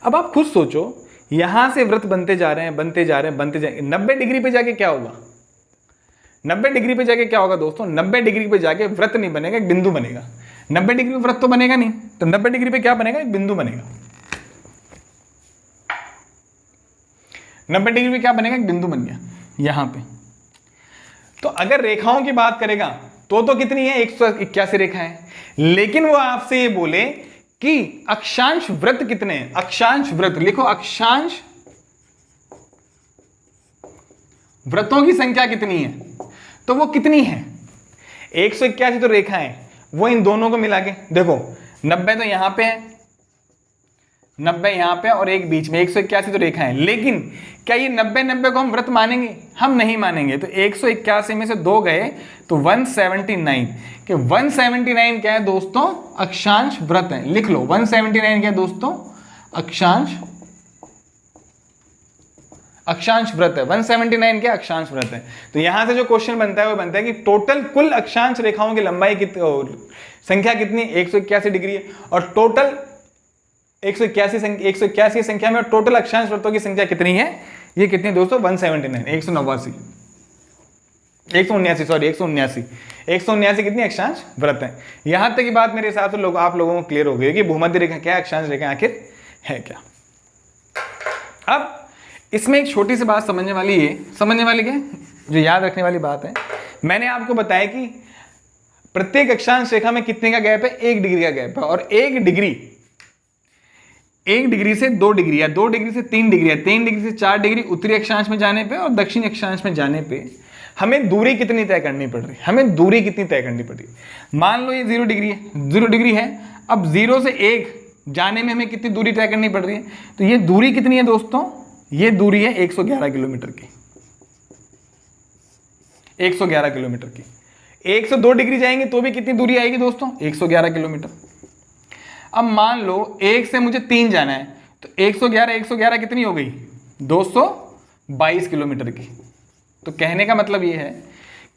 अब आप खुद सोचो, यहां से वृत्त बनते जा रहे हैं, बनते जा रहे हैं, बनते जाएंगे। 90 डिग्री पे जाके क्या होगा, 90 डिग्री पे जाके क्या होगा दोस्तों, 90 डिग्री पे जाके वृत्त नहीं बनेगा, एक बिंदु बनेगा। 90 डिग्री पे वृत्त तो बनेगा नहीं, तो 90 डिग्री पे क्या बनेगा, एक बिंदु बनेगा। 90 डिग्री पे क्या बनेगा, एक बिंदु बन गया यहां पे। तो अगर रेखाओं की बात करेगा तो कितनी है, 181 रेखा है। लेकिन वो आपसे ये बोले कि अक्षांश वृत्त कितने हैं, अक्षांश वृत्त लिखो, अक्षांश वृत्तों की संख्या कितनी है, तो वो कितनी है, 181 तो रेखा है। वो इन दोनों को मिला के देखो, 90 तो यहां पे है, 90 यहां पे और एक बीच में, 181 तो रेखा है। लेकिन क्या ये 90 को हम वृत्त मानेंगे, हम नहीं मानेंगे। तो 181 में से 2 गए तो 179 के 179 क्या है दोस्तों, अक्षांश वृत्त है। लिख लो 179 क्या है दोस्तों, अक्षांश वृत्त है। 179 क्या अक्षांश वृत्त है। तो यहां से जो क्वेश्चन बनता है वो बनता है कि टोटल कुल अक्षांश रेखाओं की लंबाई संख्या कितनी, 181 डिग्री है। और टोटल 181 संख्या में टोटल अक्षांश वृत्तों की संख्या कितनी है, ये कितनी दोस्तों, 179, 179 कितनी अक्षांश वृत्त है। यहां तक की बात मेरे हिसाब से आप लोगों को क्लियर हो गई कि भूमध्य रेखा क्या, अक्षांश रेखा आखिर है क्या। अब इसमें एक छोटी सी बात समझने वाली क्या, जो याद रखने वाली बात है। मैंने आपको बताया कि प्रत्येक अक्षांश रेखा में कितने का गैप है, 1 डिग्री का गैप है। और 1 डिग्री से 2 डिग्री या 2 डिग्री से 3 डिग्री या 3 डिग्री से 4 डिग्री उत्तरी अक्षांश में जाने पे और दक्षिणी अक्षांश में जाने पे हमें दूरी कितनी तय करनी पड़ रही है, हमें दूरी कितनी तय करनी पड़ रही है। मान लो ये 0 डिग्री है। अब 0 से 1 जाने में हमें कितनी दूरी तय करनी पड़ रही है, तो ये दूरी कितनी है दोस्तों, ये दूरी है 111 किलोमीटर की, 111 किलोमीटर की। 102 डिग्री जाएंगे तो भी कितनी दूरी आएगी दोस्तों, 111 किलोमीटर। अब मान लो 1 से मुझे 3 जाना है, तो 111 कितनी हो गई, 222 किलोमीटर की। तो कहने का मतलब ये है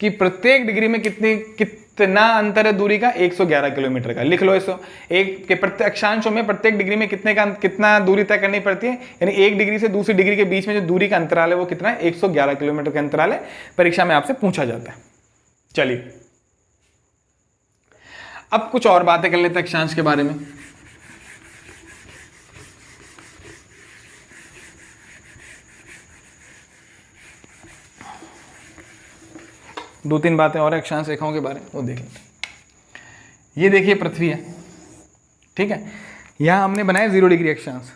कि प्रत्येक डिग्री में कितना अंतर है दूरी का, 111 किलोमीटर का। लिख लो इसको, एक के प्रत्येक अक्षांशों में प्रत्येक डिग्री में कितना दूरी तय करनी पड़ती है, यानी 1 डिग्री से दूसरी डिग्री के बीच में जो दूरी का अंतराल है वो कितना है, 111 किलोमीटर का अंतराल है। परीक्षा में आपसे पूछा जाता है। चलिए अब कुछ और बातें कर लेते हैं अक्षांश के बारे में। दो तीन बातें और अक्षांश रेखाओं के बारे में वो देख लेते हैं। ये देखिए पृथ्वी है, ठीक है। यहां हमने बनाया 0 डिग्री अक्षांश,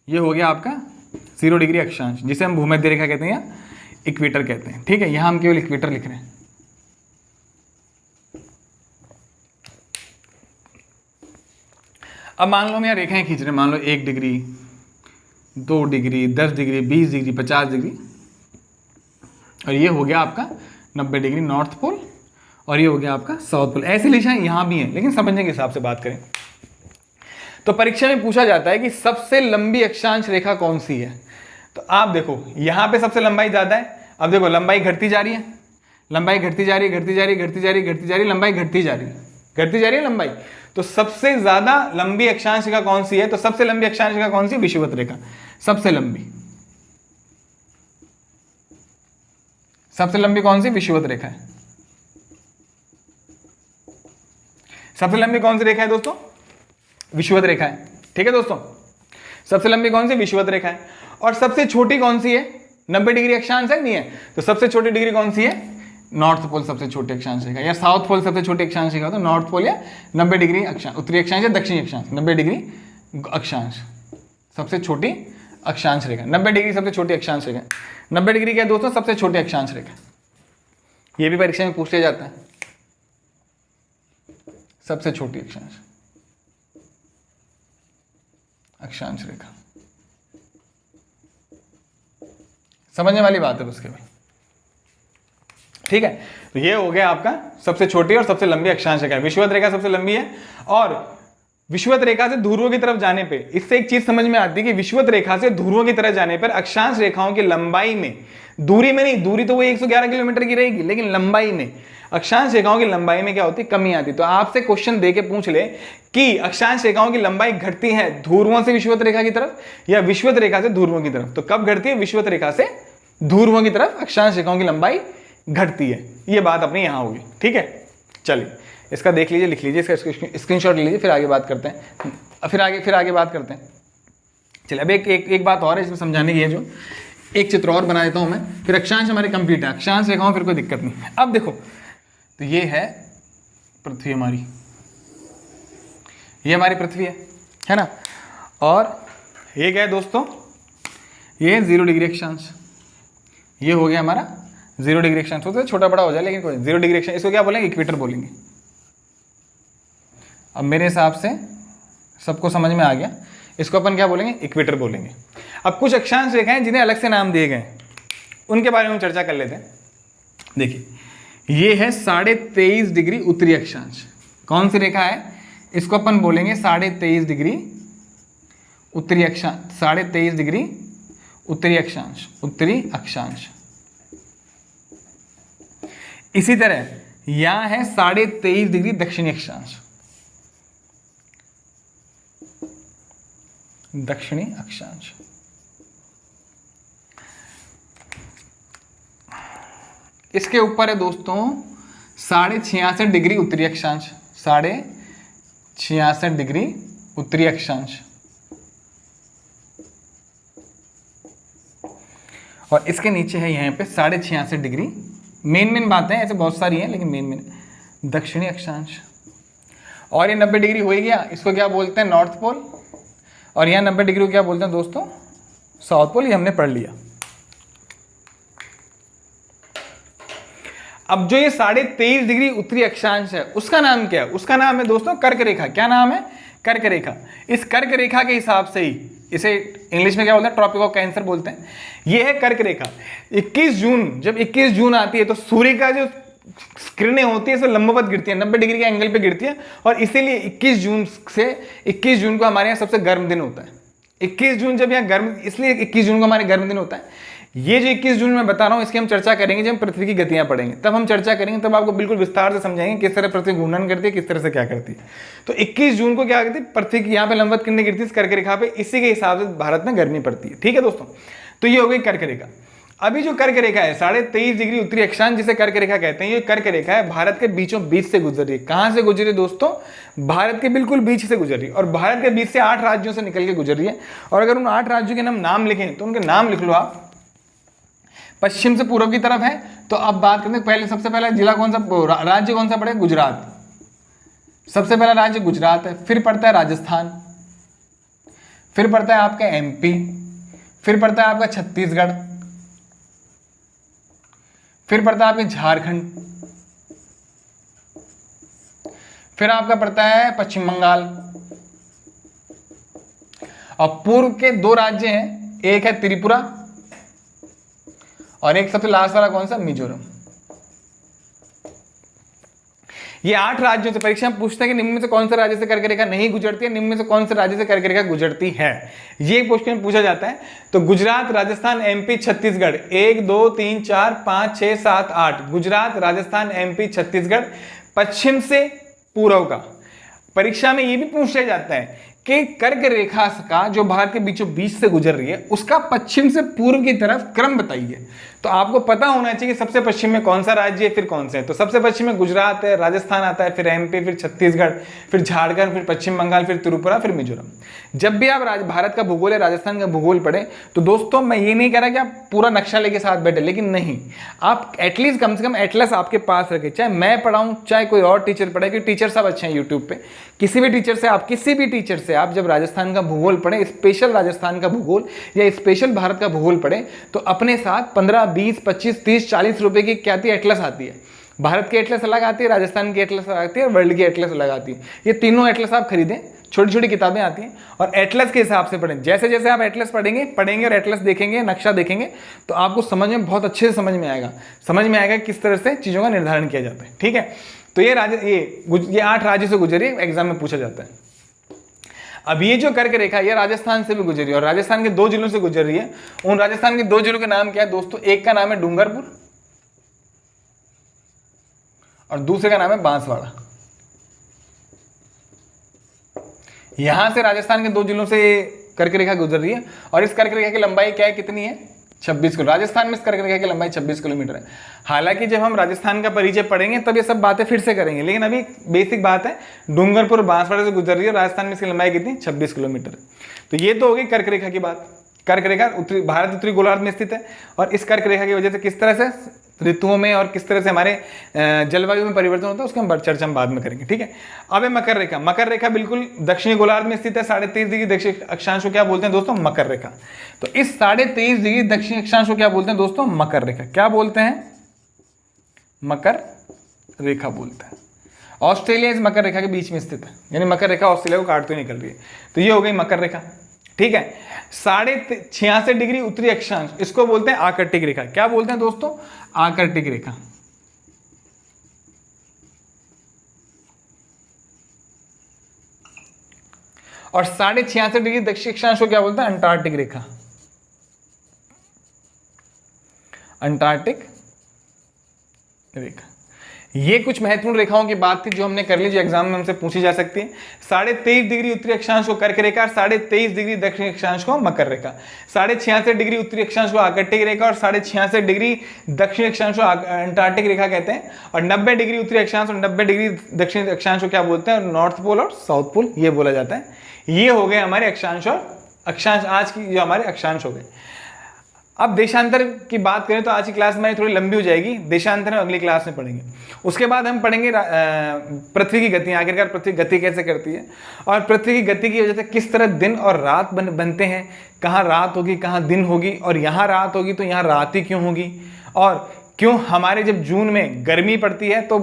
ये हो गया आपका 0 डिग्री अक्षांश, जिसे हम भूमध्य रेखा कहते हैं या इक्वेटर कहते हैं, ठीक है। यहां हम केवल इक्वेटर लिख रहे हैं। अब मान लो हम यहाँ रेखाएं खींच रहे हैं, मान लो 1 degree 2 degree 10 degree 20 degree 50 degree, और ये हो गया आपका 90 डिग्री नॉर्थ पोल, और ये हो गया आपका साउथ पोल। ऐसी दिशाएं यहाँ भी हैं, लेकिन समझने के हिसाब से बात करें तो परीक्षा में पूछा जाता है कि सबसे लंबी अक्षांश रेखा कौन सी है। तो आप देखो यहाँ पे सबसे लंबाई ज़्यादा है। अब देखो लंबाई घटती जा रही है, लंबाई घटती जा रही है, घटती जा रही है, घटती जा रही है, घटती जा रही है, लंबाई घटती जा रही है, घटती जा रही है लंबाई। तो सबसे ज़्यादा लंबी अक्षांश रेखा कौन सी है, तो सबसे लंबी अक्षांश रेखा कौन सी, विषुवत रेखा। सबसे लंबी, सबसे लंबी कौन सी, विषुवत रेखा है। सबसे लंबी कौन सी रेखा है दोस्तों? विषुवत रेखा है। ठीक है दोस्तों, सबसे लंबी कौन सी? विषुवत रेखा है। और सबसे छोटी कौन सी है? 90 डिग्री अक्षांश है, नहीं है? तो सबसे छोटी डिग्री कौन सी है? नॉर्थ पोल सबसे छोटी अक्षांश रेखा, या साउथ पोल सबसे छोटी अक्षांश रेखा, तो नॉर्थ पोल या 90 डिग्री अक्षांश, उत्तरी अक्षांश या दक्षिणी अक्षांश, 90 डिग्री अक्षांश सबसे छोटी अक्षांश रेखा, 90 डिग्री सबसे छोटी अक्षांश रेखा। 90 डिग्री क्या है दोस्तों? सबसे छोटी अक्षांश रेखा। ये भी परीक्षा में पूछ लिया जाता है, सबसे छोटी अक्षांश रेखा। समझने वाली बात है उसके भाई। ठीक है, तो ये हो गया आपका सबसे छोटी और सबसे लंबी अक्षांश रेखा। विषुवत रेखा सबसे लंबी है, और विषुवत रेखा से ध्रुवों की तरफ जाने पे इससे एक चीज समझ में आती है कि विषुवत रेखा से ध्रुवों की तरफ जाने पर अक्षांश रेखाओं की लंबाई में, दूरी में नहीं, दूरी तो वो 111 किलोमीटर की रहेगी, लेकिन लंबाई में, अक्षांश रेखाओं की लंबाई में क्या होती है? कमी आती है। तो आपसे क्वेश्चन दे के पूछ ले कि अक्षांश रेखाओं की लंबाई घटती है ध्रुवों से विषुवत रेखा की तरफ या विषुवत रेखा से ध्रुवों की तरफ, तो कब घटती है? विषुवत रेखा से ध्रुवों की तरफ अक्षांश रेखाओं की लंबाई घटती है। ये बात अपनी यहां होगी। ठीक है, चलिए इसका देख लीजिए, लिख लीजिए, इसका स्क्रीनशॉट ले लीजिए, फिर आगे बात करते हैं, फिर आगे बात करते हैं। चलिए अब एक बात और है इसमें समझाने की है, जो एक चित्र और बना देता हूं मैं, फिर अक्षांश हमारे कंप्लीट है, अक्षांश रेखाओं फिर कोई दिक्कत नहीं। अब देखो, तो ये है पृथ्वी हमारी, ये हमारी पृथ्वी है ना, और ये क्या है दोस्तों? ये 0 डिग्री अक्षांश, ये हो गया हमारा 0 डिग्री अक्षांश। तो छोटा बड़ा हो जाए लेकिन कोई 0 डिग्री अक्षांश, इसको क्या बोलेंगे? इक्वेटर बोलेंगे। अब मेरे हिसाब से सबको समझ में आ गया, इसको अपन क्या बोलेंगे? इक्वेटर बोलेंगे। अब कुछ अक्षांश रेखाएं जिन्हें अलग से नाम दिए गए, उनके बारे में चर्चा कर लेते हैं। देखिए, ये है 23.5 डिग्री उत्तरी अक्षांश। कौन सी रेखा है? इसको अपन बोलेंगे 23.5 डिग्री उत्तरी अक्षांश, 23.5 डिग्री उत्तरी अक्षांश, उत्तरी अक्षांश। इसी तरह यहां है 23.5 डिग्री दक्षिणी अक्षांश, दक्षिणी अक्षांश। इसके ऊपर है दोस्तों 66.5 डिग्री उत्तरी अक्षांश, 66.5 डिग्री उत्तरी अक्षांश, और इसके नीचे है यहां पे 66.5 डिग्री। मेन बातें ऐसे बहुत सारी हैं, लेकिन मेन दक्षिणी अक्षांश। और ये 90 डिग्री हो ही गया, इसको क्या बोलते हैं? North pole. और यहाँ 90 डिग्री को क्या बोलते हैं दोस्तों? South pole. ये हमने पढ़ लिया। अब जो ये 23.5 डिग्री उत्तरी अक्षांश है, उसका नाम क्या है? उसका नाम है दोस्तों कर्क रेखा। क्या नाम है? कर्क रेखा। इस कर्क रेखा के हिसाब से ही इसे इंग्लिश में क्या बोलते हैं? ट्रॉपिक ऑफ कैंसर बोलते हैं। ये है कर्क रेखा। 21 जून, जब 21 जून आती है तो सूर्य का जो किरणें होती है, लंबवत गिरती है, 90 डिग्री के एंगल पे गिरती है, और इसीलिए 21 जून को हमारे यहाँ सबसे गर्म दिन होता है। 21 जून जब यहाँ गर्म, इसलिए 21 जून को हमारे गर्म दिन होता है। ये जो 21 जून मैं बता रहा हूँ, इसकी हम चर्चा करेंगे जब हम पृथ्वी की गतियां पढ़ेंगे, तब हम चर्चा करेंगे, तब आपको बिल्कुल विस्तार से समझाएंगे किस तरह पृथ्वी घूर्णन करती है, किस तरह से क्या करती है। तो 21 जून को क्या करती है? पृथ्वी की यहाँ पे लंबवत किरणें गिरती है इस कर्क रेखा पे, इसी के हिसाब से भारत में गर्मी पड़ती है। ठीक है दोस्तों, तो ये हो गई कर्क रेखा। अभी जो कर्क रेखा है 23.5 डिग्री उत्तरी अक्षांश, जिसे कर्क रेखा कहते हैं, ये कर्क रेखा है भारत के बीचों बीच से गुजर रही है। कहां से गुजर रही है दोस्तों? भारत के बिल्कुल बीच से गुजर रही है, और भारत के बीच से 8 राज्यों से निकल के गुजर रही है। और अगर उन 8 राज्यों के नाम लिखें तो उनके नाम लिख लो आप। पश्चिम से पूर्व की तरफ है, तो अब बात करते हैं पहले, सबसे पहला जिला कौन सा, राज्य कौन सा पड़ेगा? गुजरात। सबसे पहला राज्य गुजरात है, फिर पड़ता है राजस्थान, फिर पड़ता है आपका एमपी, फिर पड़ता है आपका छत्तीसगढ़, फिर पड़ता है आपके झारखंड, फिर आपका पड़ता है पश्चिम बंगाल, और पूर्व के 2 राज्य हैं, एक है त्रिपुरा और एक सबसे लास्ट वाला कौन सा? मिजोरम। ये 8 राज्यों से परीक्षा में पूछते हैं कि निम्न में से कौन से राज्य से कर्क रेखा नहीं गुजरती है, निम्न में से कौन से राज्य से कर्क रेखा गुजरती है, ये क्वेश्चन पूछा जाता है। तो गुजरात, राजस्थान, एमपी, छत्तीसगढ़, 1 2 3 4 5 6 7 8, गुजरात, राजस्थान, एमपी, छत्तीसगढ़, पश्चिम से पूर्व का। परीक्षा में ये भी पूछा जाता है कि कर्क रेखा का जो भारत के बीचों बीच से गुजर रही है, उसका पश्चिम से पूर्व की तरफ क्रम बताइए। तो आपको पता होना चाहिए कि सबसे पश्चिम में कौन सा राज्य है, फिर कौन से है। तो सबसे पश्चिम में गुजरात है, राजस्थान आता है, फिर MP, फिर छत्तीसगढ़, फिर झारखंड, फिर पश्चिम बंगाल, फिर त्रिपुरा, फिर मिजोरम। जब भी आप भारत का भूगोल या राजस्थान का भूगोल पढ़े तो दोस्तों मैं ये नहीं कह रहा कि आप पूरा नक्शा लेके साथ बैठे, लेकिन नहीं, आप एटलीस्ट कम से कम एटलस आपके पास रखें। चाहे मैं पढ़ाऊँ, चाहे कोई और टीचर पढ़े, क्योंकि टीचर सब अच्छे हैं यूट्यूब पे। किसी भी टीचर से आप जब राजस्थान का भूगोल पढ़ें, स्पेशल राजस्थान का भूगोल या स्पेशल भारत का भूगोल पढ़ें, तो अपने साथ 15, 20, 25, 30, 40 रुपए की क्या आती है, एटलस आती है। भारत की एटलस अलग आती है, राजस्थान की एटलस अलग आती है, और वर्ल्ड की एटलस अलग आती है। ये तीनों एटलस आप खरीदें, छोटी छोटी किताबें आती हैं, और एटलस के हिसाब से पढ़ें। जैसे जैसे आप एटलस पढ़ेंगे और एटलस देखेंगे, नक्शा देखेंगे, तो आपको समझ में बहुत अच्छे से समझ में आएगा किस तरह से चीज़ों का निर्धारण किया जाता है। ठीक है, तो ये 8 राज्यों से गुजरी, एग्जाम में पूछा जाता है। अब ये जो कर्क रेखा ये राजस्थान से भी गुजर रही है, और राजस्थान के 2 जिलों से गुजर रही है। उन राजस्थान के 2 जिलों के नाम क्या है दोस्तों? एक का नाम है डूंगरपुर और दूसरे का नाम है बांसवाड़ा। यहां से राजस्थान के 2 जिलों से कर्क रेखा गुजर रही है, और इस कर्क रेखा की लंबाई क्या है, कितनी है? 26 किलो। राजस्थान में इस कर्क रेखा की लंबाई 26 किलोमीटर है। हालांकि जब हम राजस्थान का परिचय पढ़ेंगे तब ये सब बातें फिर से करेंगे, लेकिन अभी बेसिक बात है, डूंगरपुर बांसवाड़ा से गुजर रही है, राजस्थान में इसकी लंबाई कितनी? 26 किलोमीटर। तो ये तो हो गई कर्क रेखा की बात। कर्क रेखा भारत उत्तरी गोलार्ध में स्थित है, और इस कर्क रेखा की वजह से किस तरह से ऋतुओं में और किस तरह से हमारे जलवायु में परिवर्तन होता है उसकी चर्चा हम बाद में करेंगे। ठीक है, अब है मकर रेखा। मकर रेखा बिल्कुल दक्षिणी गोलार्ध में स्थित है। 23.5 डिग्री दक्षिण अक्षांश को क्या बोलते हैं दोस्तों? मकर रेखा। तो इस 23.5 डिग्री दक्षिण अक्षांश को क्या बोलते हैं दोस्तों? मकर रेखा। क्या बोलते हैं? मकर रेखा बोलते हैं। ऑस्ट्रेलिया इस मकर रेखा के बीच में स्थित है, यानी मकर रेखा ऑस्ट्रेलिया को काटते हुए निकल रही है। तो ये हो गई मकर रेखा। ठीक है, 66.5 डिग्री उत्तरी अक्षांश, इसको बोलते हैं आकर्टिक रेखा। क्या बोलते हैं दोस्तों? आकर्टिक रेखा। और 66.5 डिग्री दक्षिण अक्षांश को क्या बोलते हैं? अंटार्कटिक रेखा। अंटार्कटिक रेखा। ये कुछ महत्वपूर्ण रेखाओं की बात थी जो हमने कर ली, जो एग्जाम में हमसे पूछी जा सकती है। 23.5 डिग्री उत्तरी अक्षांश को कर्क रेखा, 23.5 डिग्री दक्षिण अक्षांश को मकर रेखा, 66.5 डिग्री उत्तरी अक्षांश को आकर्टिक रेखा, और 66.5 डिग्री दक्षिण अक्षांश को अंटार्कटिक रेखा कहते हैं। और 90 डिग्री उत्तरी अक्षांश और 90 डिग्री दक्षिण अक्षांश को क्या बोलते हैं? नॉर्थ पोल और साउथ पोल, ये बोला जाता है। ये हो गए हमारे अक्षांश और अक्षांश, आज की जो हमारे अक्षांश हो गए। अब देशांतर की बात करें तो आज की क्लास में थोड़ी लंबी हो जाएगी, देशांतर हम अगली क्लास में पढ़ेंगे। उसके बाद हम पढ़ेंगे पृथ्वी की गति, आखिरकार पृथ्वी गति कैसे करती है, और पृथ्वी की गति की वजह से किस तरह दिन और रात बनते हैं, कहाँ रात होगी कहाँ दिन होगी, और यहाँ रात होगी तो यहाँ रात ही क्यों होगी, और क्यों हमारे जब जून में गर्मी पड़ती है तो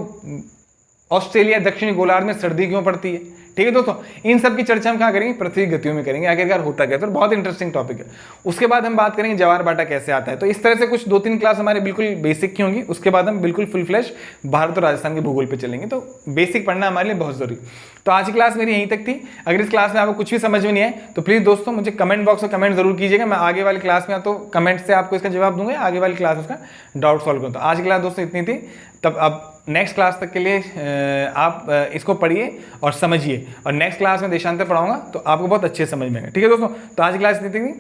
ऑस्ट्रेलिया दक्षिणी गोलार्ध में सर्दी क्यों पड़ती है। ठीक है दोस्तों, इन सब की चर्चा हम कहाँ करेंगे? पृथ्वी गतियों में करेंगे, आखिरकार होता क्या है। तो बहुत इंटरेस्टिंग टॉपिक है। उसके बाद हम बात करेंगे ज्वार भाटा कैसे आता है। तो इस तरह से कुछ 2-3 क्लास हमारे बिल्कुल बेसिक की होंगी। उसके बाद हम बिल्कुल फुल फ्लैश भारत और राजस्थान के भूगोल पे चलेंगे। तो बेसिक पढ़ना हमारे लिए बहुत जरूरी। तो आज की क्लास मेरी यहीं तक थी। अगर इस क्लास में आपको कुछ भी समझ में नहीं आए तो प्लीज़ दोस्तों मुझे कमेंट बॉक्स में कमेंट जरूर कीजिएगा। मैं आगे वाली क्लास में तो कमेंट से आपको इसका जवाब दूंगा, आगे वाली क्लास उसका डाउट सॉल्व करूँ। तो आज की क्लास दोस्तों इतनी थी। तब अब नेक्स्ट क्लास तक के लिए आप इसको पढ़िए और समझिए, और नेक्स्ट क्लास में देशांतर पढ़ाऊंगा तो आपको बहुत अच्छे समझ में आएगा। ठीक है दोस्तों, तो आज की क्लास इतनी थी।